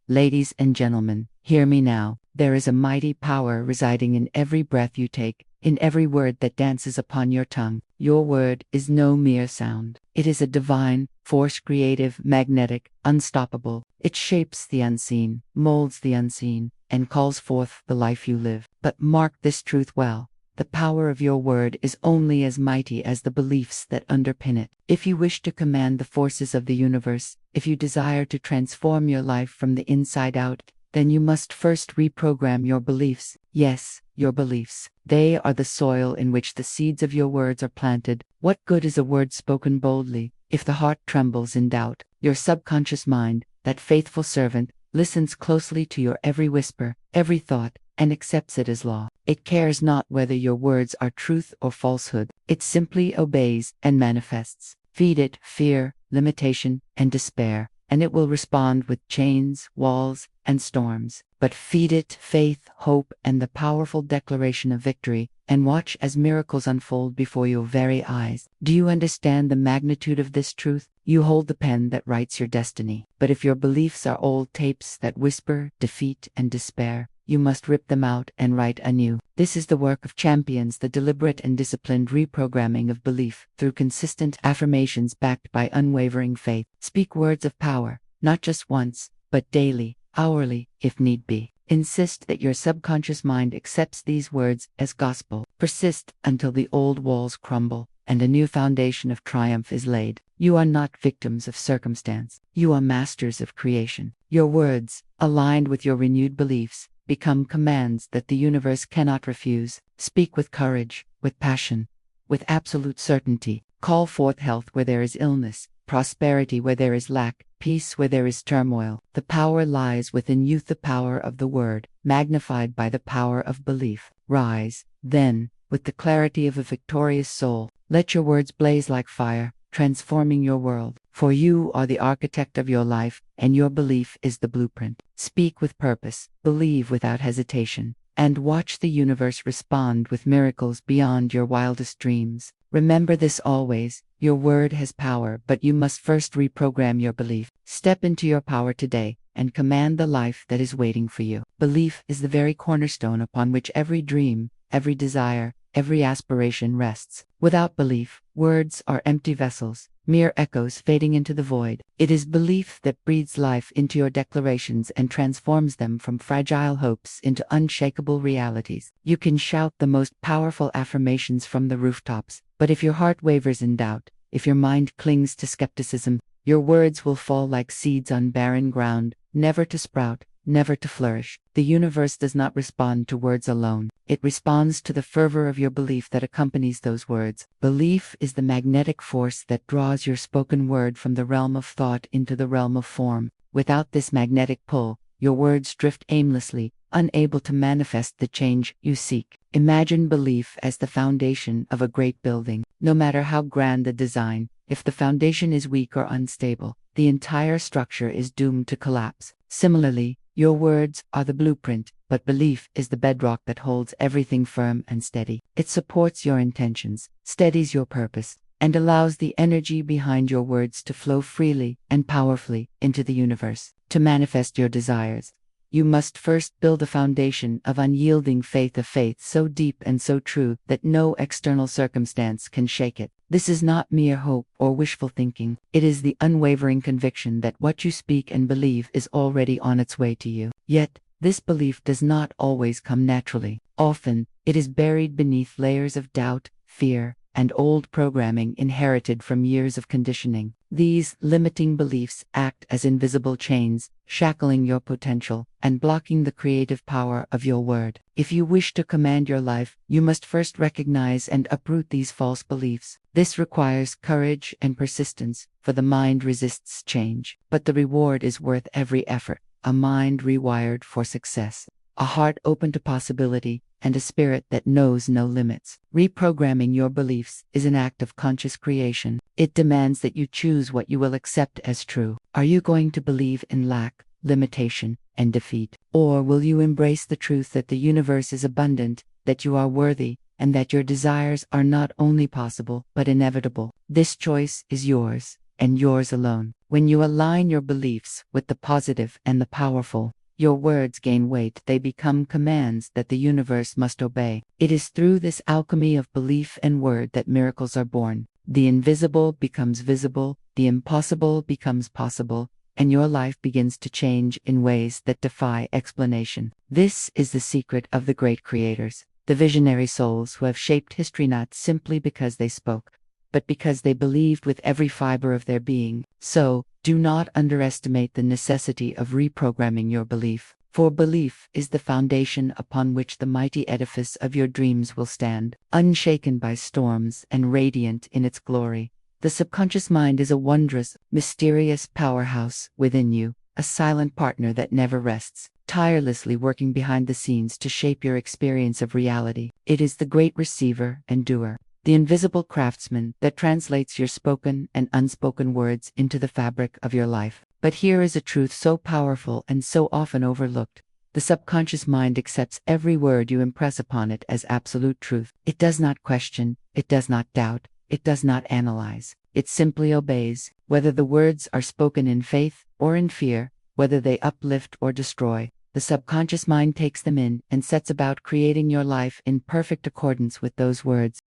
Ladies and gentlemen, hear me now. There is a mighty power residing in every breath you take, in every word that dances upon your tongue. Your word is no mere sound. It is a divine force, creative, magnetic, unstoppable. It shapes the unseen, molds the unseen, and calls forth the life you live. But mark this truth well. The power of your word is only as mighty as the beliefs that underpin it. If you wish to command the forces of the universe, if you desire to transform your life from the inside out, then you must first reprogram your beliefs. Yes, your beliefs. They are the soil in which the seeds of your words are planted. What good is a word spoken boldly, if the heart trembles in doubt? Your subconscious mind, that faithful servant, listens closely to your every whisper, every thought, and accepts it as law. It cares not whether your words are truth or falsehood. It simply obeys and manifests. Feed it fear, limitation, and despair, and it will respond with chains, walls, and storms. But feed it faith, hope, and the powerful declaration of victory, and watch as miracles unfold before your very eyes. Do you understand the magnitude of this truth? You hold the pen that writes your destiny. But if your beliefs are old tapes that whisper defeat and despair, you must rip them out and write anew. This is the work of champions, the deliberate and disciplined reprogramming of belief through consistent affirmations backed by unwavering faith. Speak words of power, not just once, but daily, hourly, if need be. Insist that your subconscious mind accepts these words as gospel. Persist until the old walls crumble and a new foundation of triumph is laid. You are not victims of circumstance. You are masters of creation. Your words, aligned with your renewed beliefs, become commands that the universe cannot refuse. Speak with courage, with passion, with absolute certainty. Call forth health where there is illness, prosperity where there is lack, peace where there is turmoil. The power lies within you, the power of the word, magnified by the power of belief. Rise, then, with the clarity of a victorious soul. Let your words blaze like fire, transforming your world. For you are the architect of your life, and your belief is the blueprint. Speak with purpose, believe without hesitation, and watch the universe respond with miracles beyond your wildest dreams. Remember this always: your word has power, but you must first reprogram your belief. Step into your power today and command the life that is waiting for you. Belief is the very cornerstone upon which every dream, every desire, every aspiration rests. Without belief, words are empty vessels, mere echoes fading into the void. It is belief that breathes life into your declarations and transforms them from fragile hopes into unshakable realities. You can shout the most powerful affirmations from the rooftops, but if your heart wavers in doubt, if your mind clings to skepticism, your words will fall like seeds on barren ground, never to sprout, never to flourish. The universe does not respond to words alone. It responds to the fervor of your belief that accompanies those words. Belief is the magnetic force that draws your spoken word from the realm of thought into the realm of form. Without this magnetic pull, your words drift aimlessly, unable to manifest the change you seek. Imagine belief as the foundation of a great building. No matter how grand the design, if the foundation is weak or unstable, the entire structure is doomed to collapse. Similarly, your words are the blueprint, but belief is the bedrock that holds everything firm and steady. It supports your intentions, steadies your purpose, and allows the energy behind your words to flow freely and powerfully into the universe. To manifest your desires, you must first build a foundation of unyielding faith, a faith so deep and so true that no external circumstance can shake it. This is not mere hope or wishful thinking. It is the unwavering conviction that what you speak and believe is already on its way to you. Yet, this belief does not always come naturally. Often, it is buried beneath layers of doubt, fear, and old programming inherited from years of conditioning. These limiting beliefs act as invisible chains, shackling your potential and blocking the creative power of your word. If you wish to command your life, you must first recognize and uproot these false beliefs. This requires courage and persistence, for the mind resists change. But the reward is worth every effort. A mind rewired for success, a heart open to possibility, and a spirit that knows no limits. Reprogramming your beliefs is an act of conscious creation. It demands that you choose what you will accept as true. Are you going to believe in lack, limitation, and defeat? Or will you embrace the truth that the universe is abundant, that you are worthy, and that your desires are not only possible, but inevitable? This choice is yours. and yours alone. When you align your beliefs with the positive and the powerful, your words gain weight. They become commands that the universe must obey. It is through this alchemy of belief and word that miracles are born. The invisible becomes visible, the impossible becomes possible, and your life begins to change in ways that defy explanation. This is the secret of the great creators, the visionary souls who have shaped history not simply because they spoke, but because they believed with every fiber of their being. So, do not underestimate the necessity of reprogramming your belief, for belief is the foundation upon which the mighty edifice of your dreams will stand, unshaken by storms and radiant in its glory. The subconscious mind is a wondrous, mysterious powerhouse within you, a silent partner that never rests, tirelessly working behind the scenes to shape your experience of reality. It is the great receiver and doer, the invisible craftsman that translates your spoken and unspoken words into the fabric of your life. But here is a truth so powerful and so often overlooked. The subconscious mind accepts every word you impress upon it as absolute truth. It does not question, it does not doubt, it does not analyze. It simply obeys, whether the words are spoken in faith or in fear, whether they uplift or destroy. The subconscious mind takes them in and sets about creating your life in perfect accordance with those words.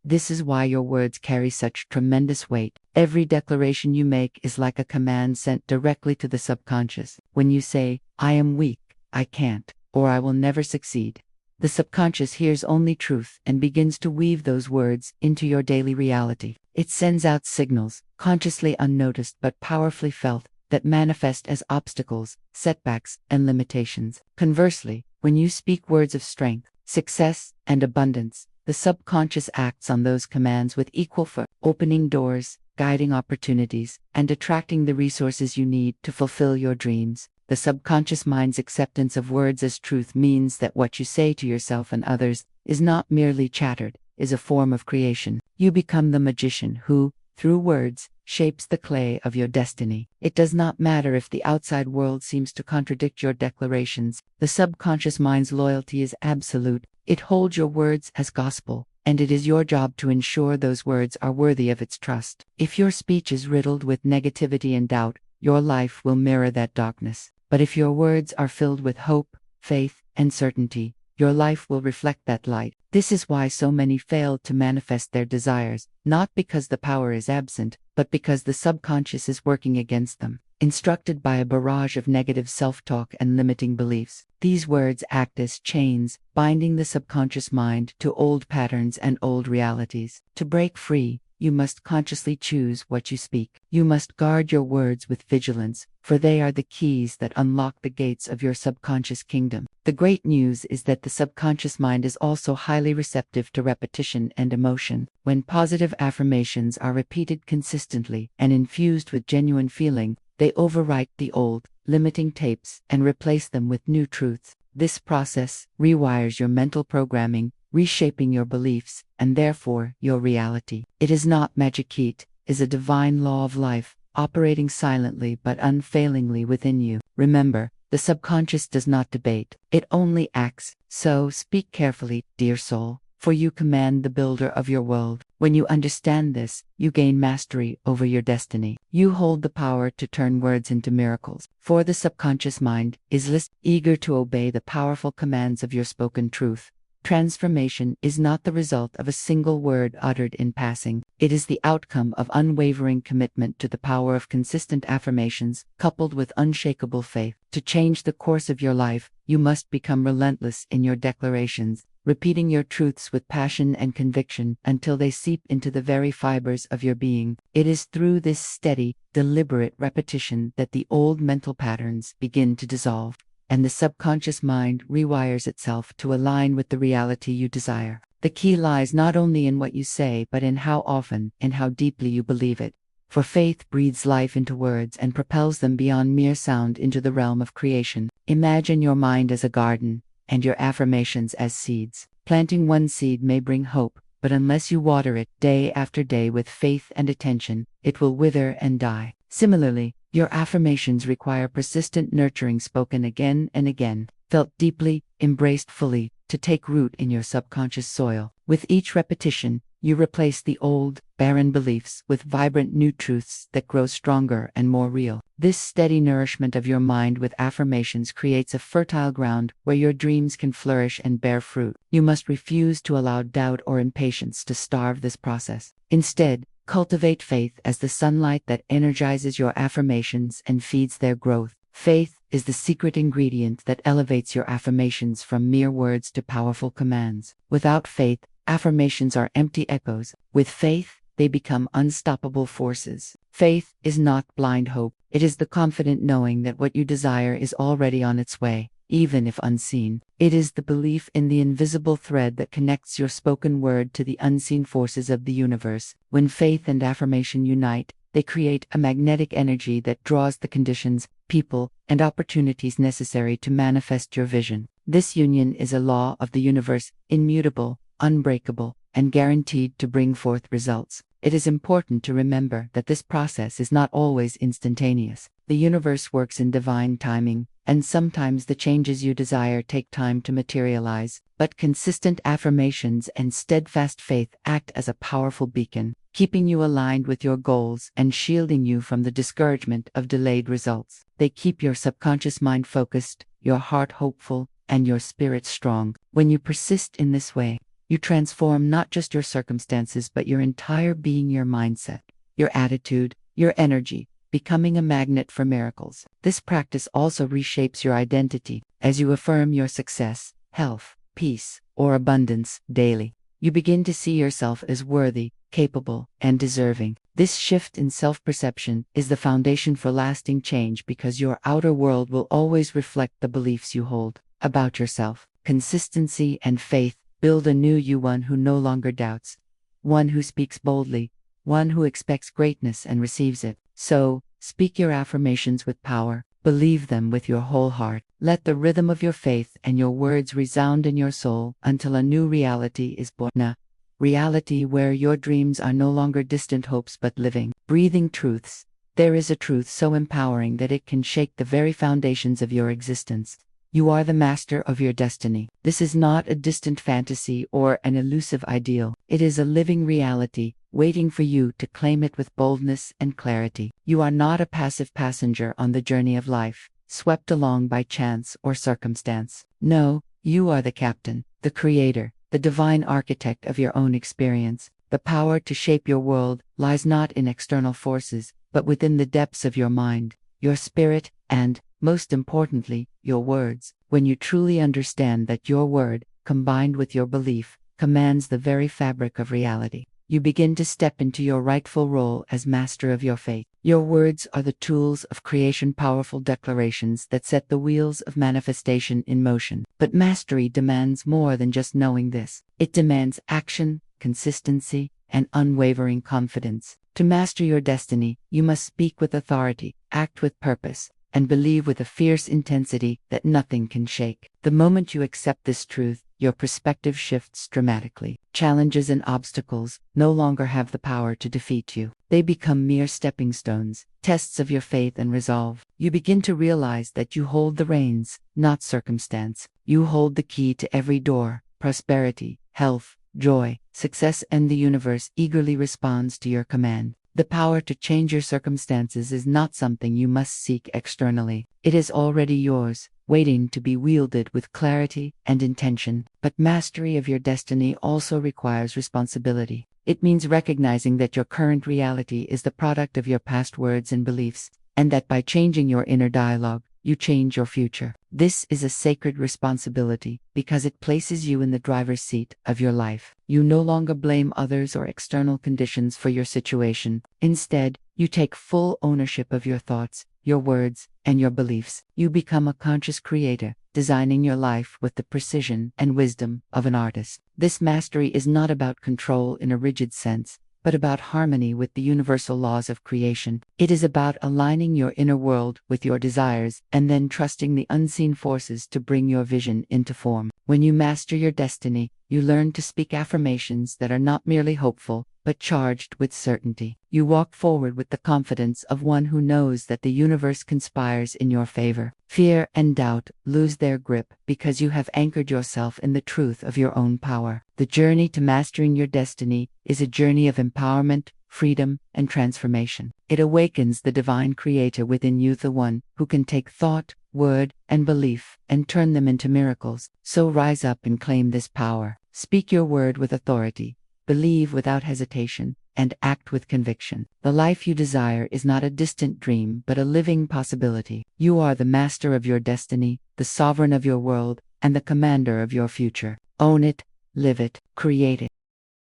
This is why your words carry such tremendous weight. Every declaration you make is like a command sent directly to the subconscious. When you say, "I am weak, I can't," or "I will never succeed," the subconscious hears only truth and begins to weave those words into your daily reality. It sends out signals, consciously unnoticed but powerfully felt, that manifest as obstacles, setbacks, and limitations. Conversely, when you speak words of strength, success, and abundance, the subconscious acts on those commands with equal force, opening doors, guiding opportunities, and attracting the resources you need to fulfill your dreams. The subconscious mind's acceptance of words as truth means that what you say to yourself and others is not merely chattered, is a form of creation. You become the magician who, through words, shapes the clay of your destiny. It does not matter if the outside world seems to contradict your declarations. The subconscious mind's loyalty is absolute. It holds your words as gospel, and it is your job to ensure those words are worthy of its trust. If your speech is riddled with negativity and doubt, your life will mirror that darkness. But if your words are filled with hope, faith, and certainty, your life will reflect that light. This is why so many fail to manifest their desires, not because the power is absent, but because the subconscious is working against them. Instructed by a barrage of negative self-talk and limiting beliefs, these words act as chains, binding the subconscious mind to old patterns and old realities. To break free, you must consciously choose what you speak. You must guard your words with vigilance, for they are the keys that unlock the gates of your subconscious kingdom. The great news is that the subconscious mind is also highly receptive to repetition and emotion. When positive affirmations are repeated consistently and infused with genuine feeling, they overwrite the old, limiting tapes and replace them with new truths. This process rewires your mental programming, reshaping your beliefs, and therefore your reality. It is not magic. It is a divine law of life, operating silently but unfailingly within you. Remember, the subconscious does not debate, it only acts. So speak carefully, dear soul, for you command the builder of your world. When you understand this, you gain mastery over your destiny. You hold the power to turn words into miracles. For the subconscious mind is eager to obey the powerful commands of your spoken truth. Transformation is not the result of a single word uttered in passing. It is the outcome of unwavering commitment to the power of consistent affirmations, coupled with unshakable faith. To change the course of your life, you must become relentless in your declarations, repeating your truths with passion and conviction until they seep into the very fibers of your being. It is through this steady, deliberate repetition that the old mental patterns begin to dissolve, and the subconscious mind rewires itself to align with the reality you desire. The key lies not only in what you say but in how often and how deeply you believe it. For faith breathes life into words and propels them beyond mere sound into the realm of creation. Imagine your mind as a garden, and your affirmations as seeds. Planting one seed may bring hope, but unless you water it day after day with faith and attention, it will wither and die. Similarly, your affirmations require persistent nurturing, spoken again and again, felt deeply, embraced fully, to take root in your subconscious soil. With each repetition, You replace the old, barren beliefs with vibrant new truths that grow stronger and more real. This steady nourishment of your mind with affirmations creates a fertile ground where your dreams can flourish and bear fruit. You must refuse to allow doubt or impatience to starve this process. Instead, cultivate faith as the sunlight that energizes your affirmations and feeds their growth. Faith is the secret ingredient that elevates your affirmations from mere words to powerful commands. Without faith, affirmations are empty echoes. With faith, they become unstoppable forces. Faith is not blind hope. It is the confident knowing that what you desire is already on its way, even if unseen. It is the belief in the invisible thread that connects your spoken word to the unseen forces of the universe. When faith and affirmation unite, they create a magnetic energy that draws the conditions, people, and opportunities necessary to manifest your vision. This union is a law of the universe, immutable, unbreakable, and guaranteed to bring forth results. It is important to remember that this process is not always instantaneous. The universe works in divine timing, and sometimes the changes you desire take time to materialize. But consistent affirmations and steadfast faith act as a powerful beacon, keeping you aligned with your goals and shielding you from the discouragement of delayed results. They keep your subconscious mind focused, your heart hopeful, and your spirit strong. When you persist in this way, you transform not just your circumstances but your entire being, your mindset, your attitude, your energy, becoming a magnet for miracles. This practice also reshapes your identity. As you affirm your success, health, peace, or abundance daily, you begin to see yourself as worthy, capable, and deserving. This shift in self-perception is the foundation for lasting change because your outer world will always reflect the beliefs you hold about yourself. Consistency and faith build a new you, one who no longer doubts, one who speaks boldly, one who expects greatness and receives it. So, speak your affirmations with power, believe them with your whole heart. Let the rhythm of your faith and your words resound in your soul until a new reality is born. A reality where your dreams are no longer distant hopes but living, breathing truths. There is a truth so empowering that it can shake the very foundations of your existence. You are the master of your destiny. This is not a distant fantasy or an elusive ideal. It is a living reality, waiting for you to claim it with boldness and clarity. You are not a passive passenger on the journey of life, swept along by chance or circumstance. No, you are the captain, the creator, the divine architect of your own experience. The power to shape your world lies not in external forces, but within the depths of your mind, your spirit, and, most importantly, your words. When you truly understand that your word, combined with your belief, commands the very fabric of reality, you begin to step into your rightful role as master of your fate. Your words are the tools of creation, powerful declarations that set the wheels of manifestation in motion. But mastery demands more than just knowing this. It demands action, consistency, and unwavering confidence. To master your destiny, you must speak with authority, act with purpose, and believe with a fierce intensity that nothing can shake. The moment you accept this truth, your perspective shifts dramatically. Challenges and obstacles no longer have the power to defeat you. They become mere stepping stones, tests of your faith and resolve. You begin to realize that you hold the reins, not circumstance. You hold the key to every door. Prosperity, health, joy, success, and the universe eagerly responds to your command. The power to change your circumstances is not something you must seek externally. It is already yours, waiting to be wielded with clarity and intention. But mastery of your destiny also requires responsibility. It means recognizing that your current reality is the product of your past words and beliefs, and that by changing your inner dialogue, you change your future. This is a sacred responsibility because it places you in the driver's seat of your life. You no longer blame others or external conditions for your situation. Instead, you take full ownership of your thoughts, your words, and your beliefs. You become a conscious creator, designing your life with the precision and wisdom of an artist. This mastery is not about control in a rigid sense, but about harmony with the universal laws of creation. It is about aligning your inner world with your desires and then trusting the unseen forces to bring your vision into form. When you master your destiny, you learn to speak affirmations that are not merely hopeful, but charged with certainty. You walk forward with the confidence of one who knows that the universe conspires in your favor. Fear and doubt lose their grip because you have anchored yourself in the truth of your own power. The journey to mastering your destiny is a journey of empowerment, freedom, and transformation. It awakens the divine creator within you, the one who can take thought, word, and belief and turn them into miracles. So rise up and claim this power. Speak your word with authority, believe without hesitation, and act with conviction. The life you desire is not a distant dream but a living possibility. You are the master of your destiny, the sovereign of your world, and the commander of your future. Own it, live it, create it.